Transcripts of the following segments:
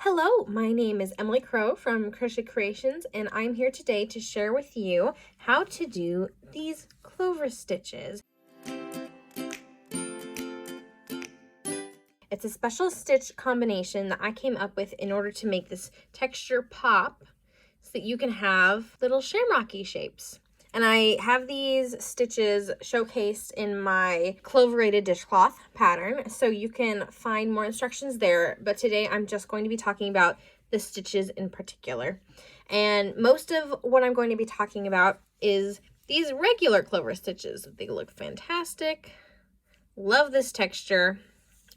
Hello, my name is Emily Crow from Crochet Creations, and I'm here today to share with you how to do these clover stitches. It's a special stitch combination that I came up with in order to make this texture pop so that you can have little shamrocky shapes. And I have these stitches showcased in my Cloverated Dishcloth pattern, so you can find more instructions there. But today I'm just going to be talking about the stitches in particular. And most of what I'm going to be talking about is these regular clover stitches. They look fantastic. Love this texture.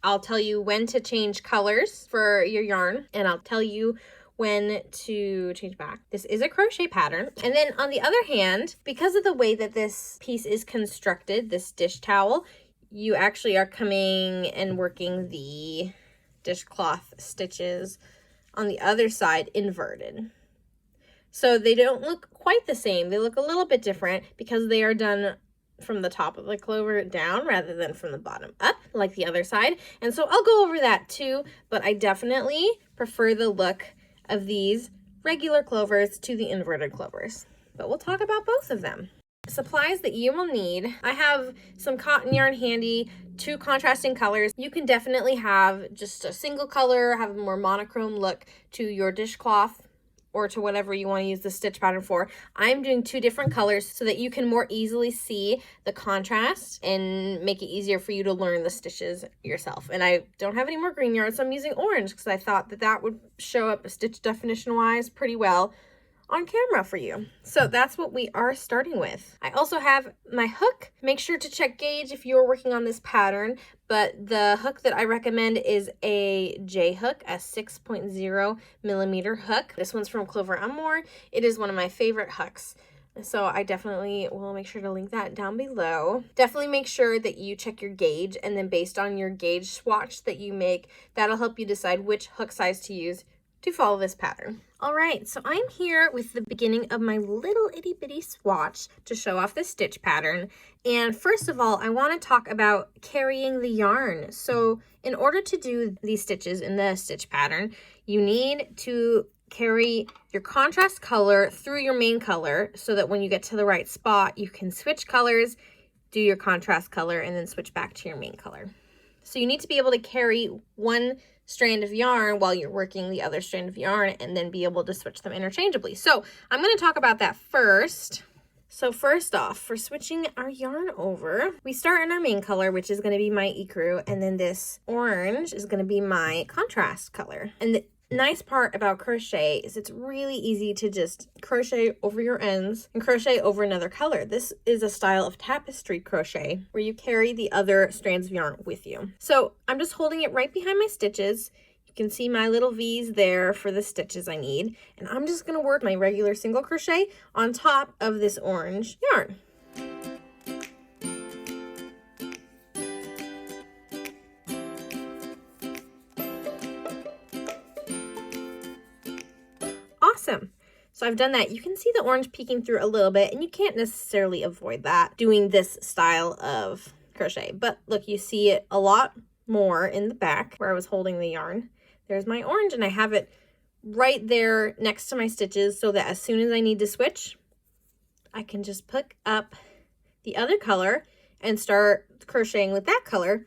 I'll tell you when to change colors for your yarn, and I'll tell you when to change back. This is a crochet pattern. And then on the other hand, because of the way that this piece is constructed, this dish towel, you actually are coming and working the dishcloth stitches on the other side inverted. So they don't look quite the same. They look a little bit different because they are done from the top of the clover down rather than from the bottom up like the other side. And so I'll go over that too, but I definitely prefer the look of these regular clovers to the inverted clovers. But we'll talk about both of them. Supplies that you will need. I have some cotton yarn handy, 2 contrasting colors. You can definitely have just a single color, have a more monochrome look to your dishcloth or to whatever you want to use the stitch pattern for. I'm doing 2 different colors so that you can more easily see the contrast and make it easier for you to learn the stitches yourself. And I don't have any more green yarn, so I'm using orange because I thought that that would show up stitch definition wise pretty well on camera for you. So that's what we are starting with. I also have my hook. Make sure to check gauge if you're working on this pattern, but the hook that I recommend is a J hook, a 6.0 millimeter hook. This one's from Clover Amour. It is one of my favorite hooks. So I definitely will make sure to link that down below. Definitely make sure that you check your gauge, and then based on your gauge swatch that you make, that'll help you decide which hook size to use to follow this pattern. All right, so I'm here with the beginning of my little itty bitty swatch to show off this stitch pattern. And first of all, I want to talk about carrying the yarn. So in order to do these stitches in the stitch pattern, you need to carry your contrast color through your main color so that when you get to the right spot, you can switch colors, do your contrast color, and then switch back to your main color. So you need to be able to carry one strand of yarn while you're working the other strand of yarn and then be able to switch them interchangeably. So I'm going to talk about that first. So first off, for switching our yarn over, we start in our main color, which is going to be my ecru, and then this orange is going to be my contrast color. And the nice part about crochet is it's really easy to just crochet over your ends and crochet over another color. This is a style of tapestry crochet where you carry the other strands of yarn with you. So I'm just holding it right behind my stitches. You can see my little V's there for the stitches I need. And I'm just going to work my regular single crochet on top of this orange yarn. Awesome. So I've done that. You can see the orange peeking through a little bit, and you can't necessarily avoid that doing this style of crochet. But look, you see it a lot more in the back where I was holding the yarn. There's my orange, and I have it right there next to my stitches so that as soon as I need to switch, I can just pick up the other color and start crocheting with that color,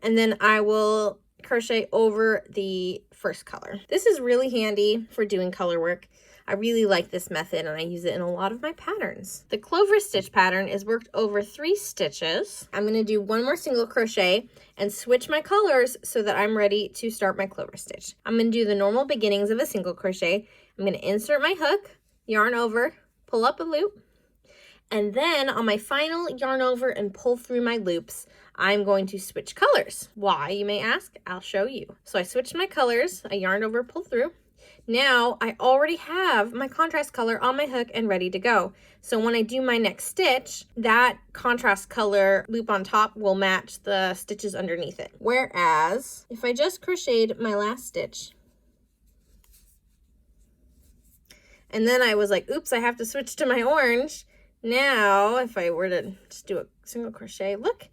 and then I will crochet over the first color. This is really handy for doing color work. I really like this method and I use it in a lot of my patterns. The clover stitch pattern is worked over 3 stitches. I'm going to do 1 more single crochet and switch my colors so that I'm ready to start my clover stitch. I'm going to do the normal beginnings of a single crochet. I'm going to insert my hook, yarn over, pull up a loop, and then on my final yarn over and pull through my loops, I'm going to switch colors. Why, you may ask? I'll show you. So I switched my colors, I yarned over, pulled through. Now I already have my contrast color on my hook and ready to go. So when I do my next stitch, that contrast color loop on top will match the stitches underneath it. Whereas if I just crocheted my last stitch, and then I was like, oops, I have to switch to my orange. Now, if I were to just do a single crochet, look,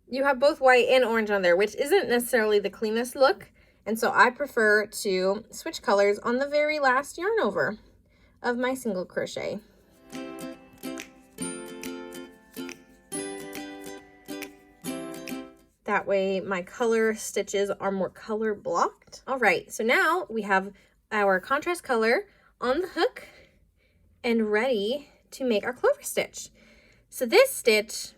you have both white and orange on there, which isn't necessarily the cleanest look. And so I prefer to switch colors on the very last yarn over of my single crochet. That way my color stitches are more color blocked. All right, so now we have our contrast color on the hook and ready to make our clover stitch. So this stitch,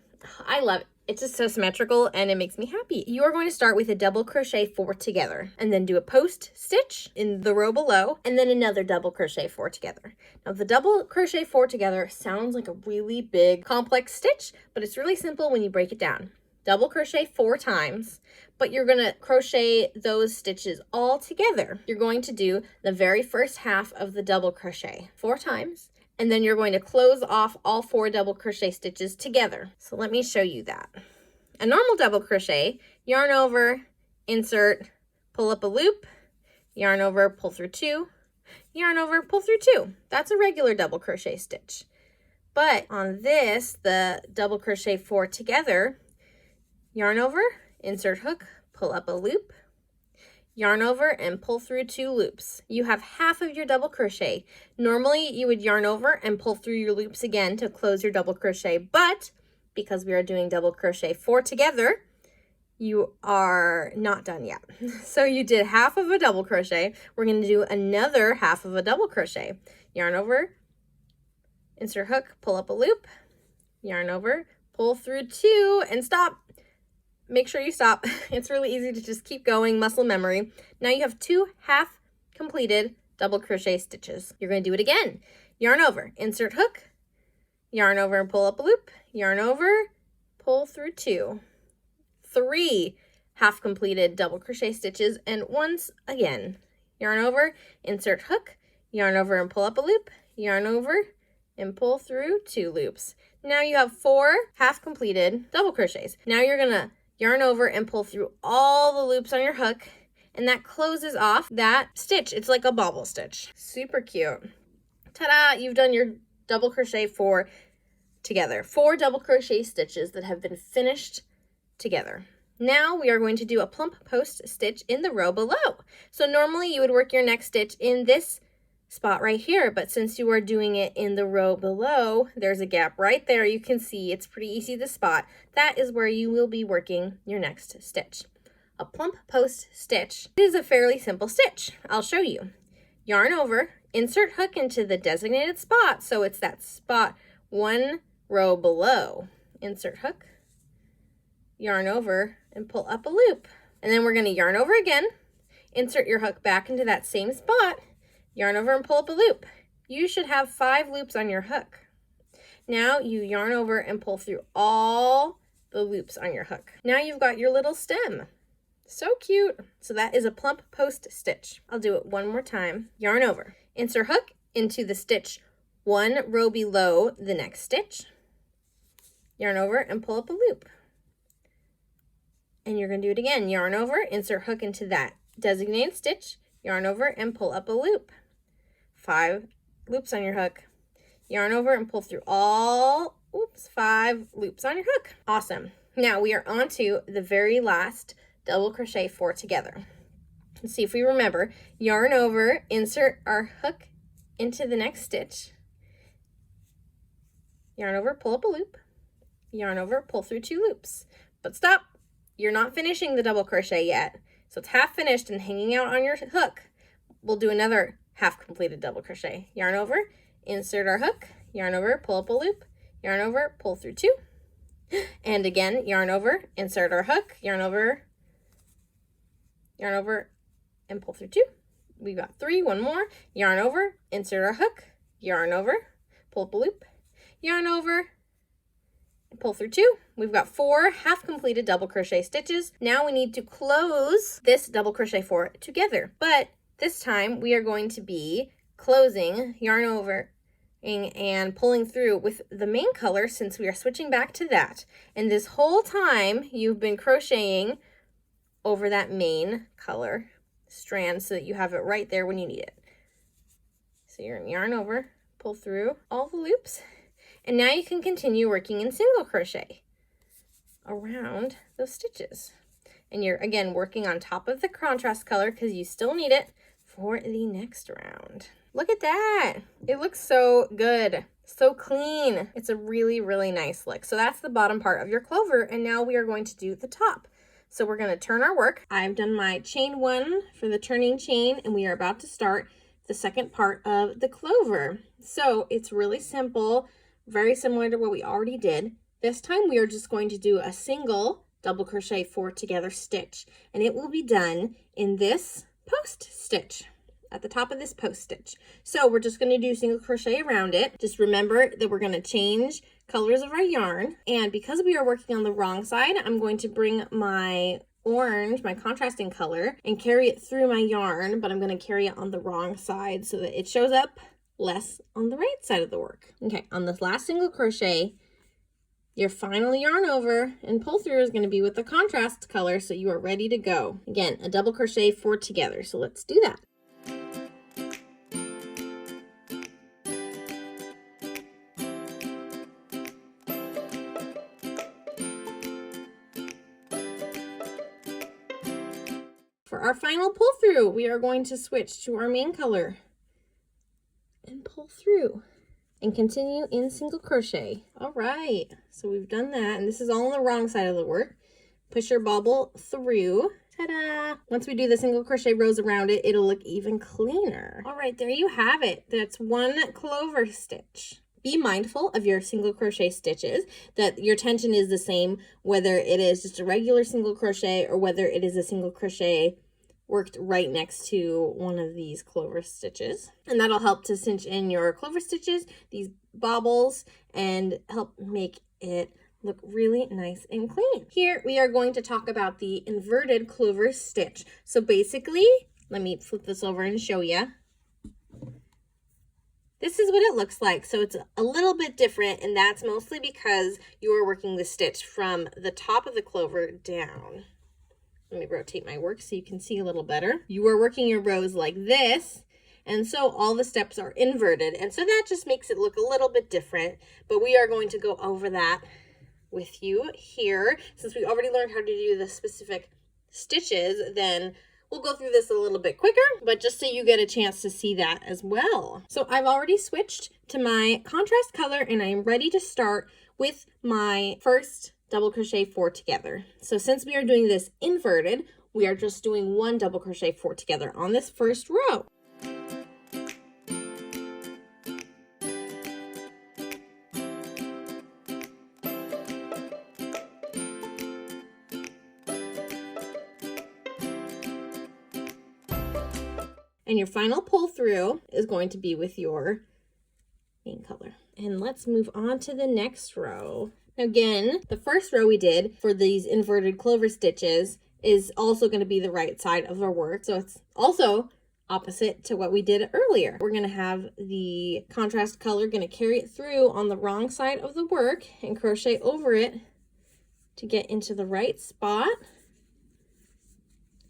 I love it. It's just so symmetrical and it makes me happy. You are going to start with a double crochet 4 together and then do a post stitch in the row below and then another double crochet 4 together. Now the double crochet 4 together sounds like a really big complex stitch, but it's really simple when you break it down. Double crochet 4 times, but you're gonna crochet those stitches all together. You're going to do the very first half of the double crochet 4 times, and then you're going to close off all 4 double crochet stitches together. So let me show you that. A normal double crochet, yarn over, insert, pull up a loop, yarn over, pull through 2, yarn over, pull through 2. That's a regular double crochet stitch. But on this, the double crochet 4 together, yarn over, insert hook, pull up a loop, yarn over and pull through 2 loops. You have half of your double crochet. Normally you would yarn over and pull through your loops again to close your double crochet, but because we are doing double crochet 4 together, you are not done yet. So you did half of a double crochet. We're going to do another half of a double crochet. Yarn over, insert hook, pull up a loop, yarn over, pull through 2 and stop. Make sure you stop. It's really easy to just keep going, muscle memory. Now you have 2 half completed double crochet stitches. You're going to do it again. Yarn over, insert hook, yarn over and pull up a loop, yarn over, pull through 2. 3 half completed double crochet stitches, and once again, yarn over, insert hook, yarn over and pull up a loop, yarn over and pull through 2 loops. Now you have 4 half completed double crochets. Now you're gonna yarn over and pull through all the loops on your hook, and that closes off that stitch. It's like a bobble stitch. Super cute. Ta-da! You've done your double crochet 4 together. 4 double crochet stitches that have been finished together. Now we are going to do a plump post stitch in the row below. So normally you would work your next stitch in this spot right here, but since you are doing it in the row below, there's a gap right there. You can see it's pretty easy to spot. That is where you will be working your next stitch. A plump post stitch is a fairly simple stitch. I'll show you. Yarn over, insert hook into the designated spot, so it's that spot 1 row below. Insert hook, yarn over and pull up a loop, and then we're going to yarn over again, insert your hook back into that same spot, yarn over and pull up a loop. You should have 5 loops on your hook. Now you yarn over and pull through all the loops on your hook. Now you've got your little stem. So cute. So that is a plump post stitch. I'll do it one more time. Yarn over, insert hook into the stitch 1 row below the next stitch, yarn over and pull up a loop. And you're going to do it again. Yarn over, insert hook into that designated stitch, yarn over and pull up a loop. 5 loops on your hook. Yarn over and pull through all, 5 loops on your hook. Awesome. Now we are on to the very last double crochet 4 together. Let's see if we remember. Yarn over, insert our hook into the next stitch. Yarn over, pull up a loop. Yarn over, pull through 2 loops. But stop. You're not finishing the double crochet yet. So it's half finished and hanging out on your hook. We'll do another half completed double crochet. Yarn over, insert our hook, yarn over, pull up a loop, yarn over, pull through 2. And again, yarn over, insert our hook, yarn over, and pull through 2. We've got 3, 1 more. Yarn over, insert our hook, yarn over, pull up a loop, yarn over, and pull through 2. We've got 4 half completed double crochet stitches. Now we need to close this double crochet 4 together, but this time we are going to be closing, yarn over, and pulling through with the main color since we are switching back to that. And this whole time you've been crocheting over that main color strand so that you have it right there when you need it. So you're going to yarn over, pull through all the loops, and now you can continue working in single crochet around those stitches. And you're, again, working on top of the contrast color because you still need it for the next round. Look at that. It looks so good. So clean. It's a really, really nice look. So that's the bottom part of your clover. And now we are going to do the top. So we're going to turn our work. I've done my chain 1 for the turning chain, and we are about to start the second part of the clover. So it's really simple, very similar to what we already did. This time we are just going to do a single double crochet 4 together stitch, and it will be done in this post stitch, at the top of this post stitch. So we're just going to do single crochet around it. Just remember that we're going to change colors of our yarn, and because we are working on the wrong side, I'm going to bring my orange, my contrasting color, and carry it through my yarn, but I'm going to carry it on the wrong side so that it shows up less on the right side of the work. Okay, on this last single crochet, your final yarn over and pull through is going to be with the contrast color, so you are ready to go. Again, a double crochet 4 together. So let's do that. For our final pull through, we are going to switch to our main color and pull through and continue in single crochet. All right, so we've done that, and this is all on the wrong side of the work. Push your bobble through. Ta-da! Once we do the single crochet rows around it, it'll look even cleaner. All right, there you have it. That's 1 clover stitch. Be mindful of your single crochet stitches, that your tension is the same, whether it is just a regular single crochet or whether it is a single crochet worked right next to one of these clover stitches. And that'll help to cinch in your clover stitches, these bobbles, and help make it look really nice and clean. Here we are going to talk about the inverted clover stitch. So basically, let me flip this over and show you. This is what it looks like. So it's a little bit different, and that's mostly because you are working the stitch from the top of the clover down. Let me rotate my work so you can see a little better. You are working your rows like this, and so all the steps are inverted, and so that just makes it look a little bit different, but we are going to go over that with you here. Since we already learned how to do the specific stitches, then we'll go through this a little bit quicker, but just so you get a chance to see that as well. So I've already switched to my contrast color, and I am ready to start with my first double crochet 4 together. So since we are doing this inverted, we are just doing 1 double crochet 4 together on this first row. And your final pull through is going to be with your main color. And let's move on to the next row. Again, the first row we did for these inverted clover stitches is also going to be the right side of our work. So it's also opposite to what we did earlier. We're going to have the contrast color going to carry it through on the wrong side of the work and crochet over it to get into the right spot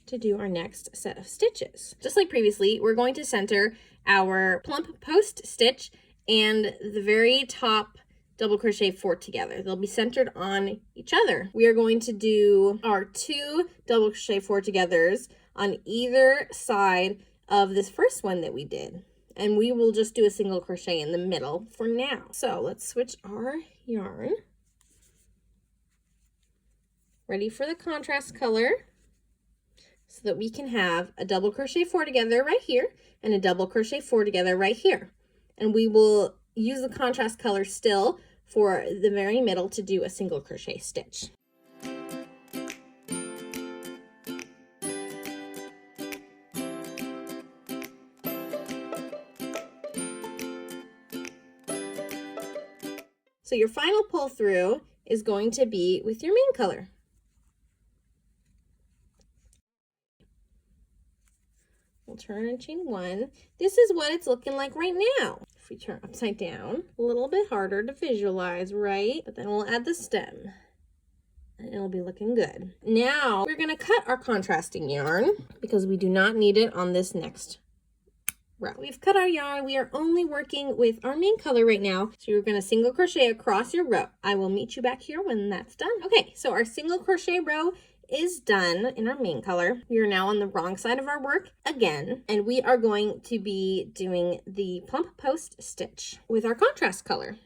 to do our next set of stitches. Just like previously, we're going to center our plump post stitch and the very top double crochet 4 together. They'll be centered on each other. We are going to do our 2 double crochet 4 togethers on either side of this first one that we did. And we will just do a single crochet in the middle for now. So let's switch our yarn. Ready for the contrast color so that we can have a double crochet 4 together right here and a double crochet 4 together right here. And we will use the contrast color still for the very middle to do a single crochet stitch. So your final pull through is going to be with your main color. We'll turn and chain 1. This is what it's looking like right now. If we turn upside down, a little bit harder to visualize, right? But then we'll add the stem and it'll be looking good. Now we're gonna cut our contrasting yarn because we do not need it on this next row. We've cut our yarn. We are only working with our main color right now. So you're gonna single crochet across your row. I will meet you back here when that's done. Okay, so our single crochet row is done in our main color. We are now on the wrong side of our work again, and we are going to be doing the plump post stitch with our contrast color.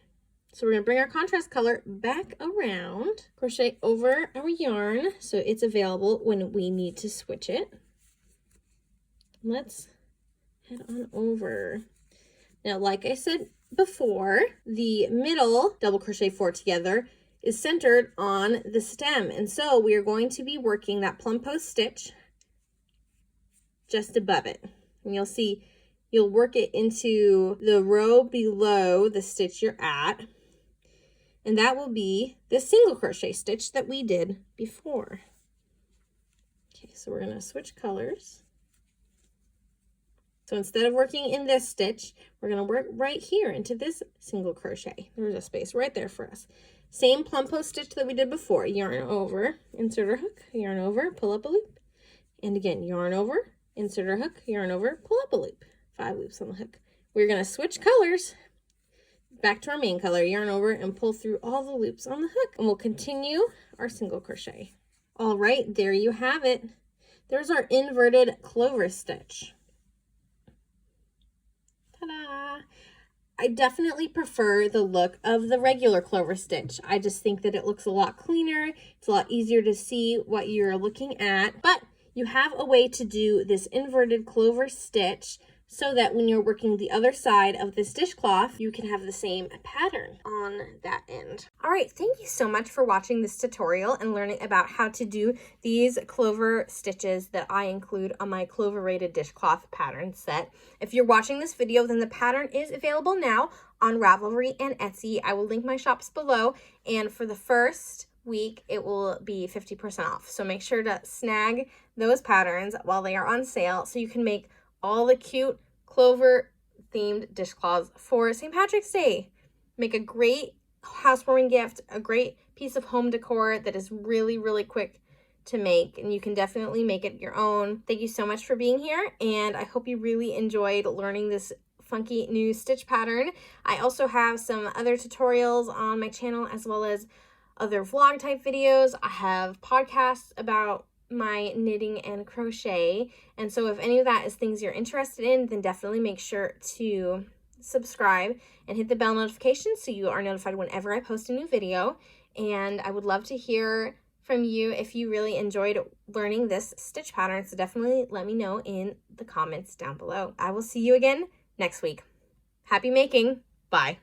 So we're going to bring our contrast color back around, crochet over our yarn so it's available when we need to switch it. Let's head on over. Now, like I said before, the middle double crochet 4 together is centered on the stem, and so we are going to be working that plump post stitch just above it. And you'll see you'll work it into the row below the stitch you're at, and that will be the single crochet stitch that we did before. Okay, so we're going to switch colors. So instead of working in this stitch, we're going to work right here into this single crochet. There's a space right there for us. Same plump post stitch that we did before. Yarn over, insert our hook, yarn over, pull up a loop. And again, yarn over, insert our hook, yarn over, pull up a loop. 5 loops on the hook. We're going to switch colors back to our main color, yarn over, and pull through all the loops on the hook. And we'll continue our single crochet. All right, there you have it. There's our inverted clover stitch. Ta-da! I definitely prefer the look of the regular clover stitch. I just think that it looks a lot cleaner. It's a lot easier to see what you're looking at. But you have a way to do this inverted clover stitch so that when you're working the other side of this dishcloth, you can have the same pattern on that end. All right, thank you so much for watching this tutorial and learning about how to do these clover stitches that I include on my Cloverated Dishcloth pattern set. If you're watching this video, then the pattern is available now on Ravelry and Etsy. I will link my shops below, and for the first week, it will be 50% off. So make sure to snag those patterns while they are on sale so you can make all the cute clover themed dishcloths for St. Patrick's Day. Make a great housewarming gift, a great piece of home decor that is really, really quick to make, and you can definitely make it your own. Thank you so much for being here, and I hope you really enjoyed learning this funky new stitch pattern. I also have some other tutorials on my channel as well as other vlog type videos. I have podcasts about my knitting and crochet, and so if any of that is things you're interested in, then definitely make sure to subscribe and hit the bell notification so you are notified whenever I post a new video. And I would love to hear from you if you really enjoyed learning this stitch pattern, so definitely let me know in the comments down below. I will see you again next week. Happy making. Bye.